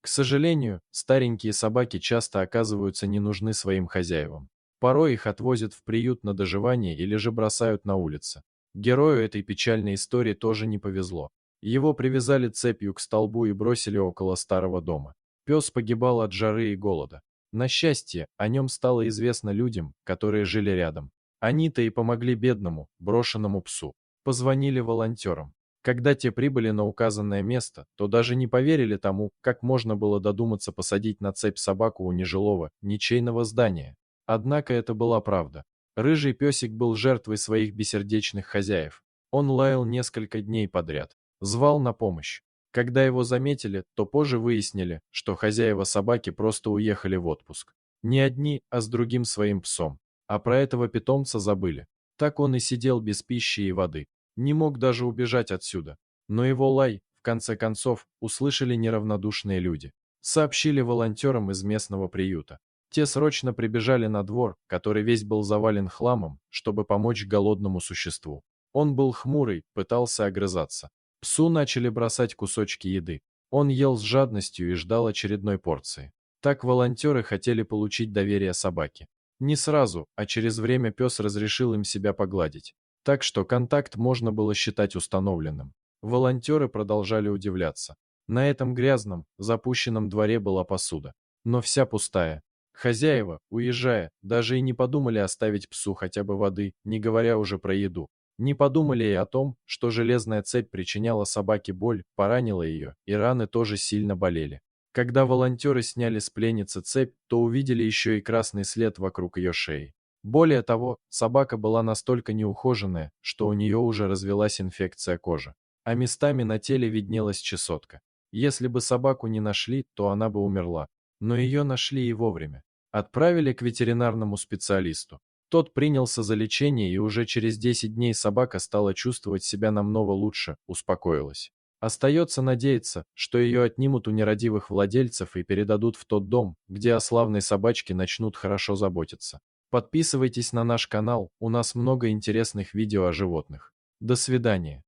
К сожалению, старенькие собаки часто оказываются не нужны своим хозяевам. Порой их отвозят в приют на доживание или же бросают на улице. Герою этой печальной истории тоже не повезло. Его привязали цепью к столбу и бросили около старого дома. Пес погибал от жары и голода. На счастье, о нем стало известно людям, которые жили рядом. Они-то и помогли бедному, брошенному псу. Позвонили волонтерам. Когда те прибыли на указанное место, то даже не поверили тому, как можно было додуматься посадить на цепь собаку у нежилого, ничейного здания. Однако это была правда. Рыжий песик был жертвой своих бессердечных хозяев. Он лаял несколько дней подряд, звал на помощь. Когда его заметили, то позже выяснили, что хозяева собаки просто уехали в отпуск. Не одни, а с другим своим псом. А про этого питомца забыли. Так он и сидел без пищи и воды. Не мог даже убежать отсюда. Но его лай, в конце концов, услышали неравнодушные люди. Сообщили волонтерам из местного приюта. Те срочно прибежали на двор, который весь был завален хламом, чтобы помочь голодному существу. Он был хмурый, пытался огрызаться. Псу начали бросать кусочки еды. Он ел с жадностью и ждал очередной порции. Так волонтеры хотели получить доверие собаки. Не сразу, а через время пес разрешил им себя погладить. Так что контакт можно было считать установленным. Волонтеры продолжали удивляться. На этом грязном, запущенном дворе была посуда. Но вся пустая. Хозяева, уезжая, даже и не подумали оставить псу хотя бы воды, не говоря уже про еду. Не подумали и о том, что железная цепь причиняла собаке боль, поранила ее, и раны тоже сильно болели. Когда волонтеры сняли с пленницы цепь, то увидели еще и красный след вокруг ее шеи. Более того, собака была настолько неухоженная, что у нее уже развилась инфекция кожи, а местами на теле виднелась чесотка. Если бы собаку не нашли, то она бы умерла. Но ее нашли и вовремя. Отправили к ветеринарному специалисту. Тот принялся за лечение, и уже через 10 дней собака стала чувствовать себя намного лучше, успокоилась. Остается надеяться, что ее отнимут у нерадивых владельцев и передадут в тот дом, где о славной собачке начнут хорошо заботиться. Подписывайтесь на наш канал, у нас много интересных видео о животных. До свидания.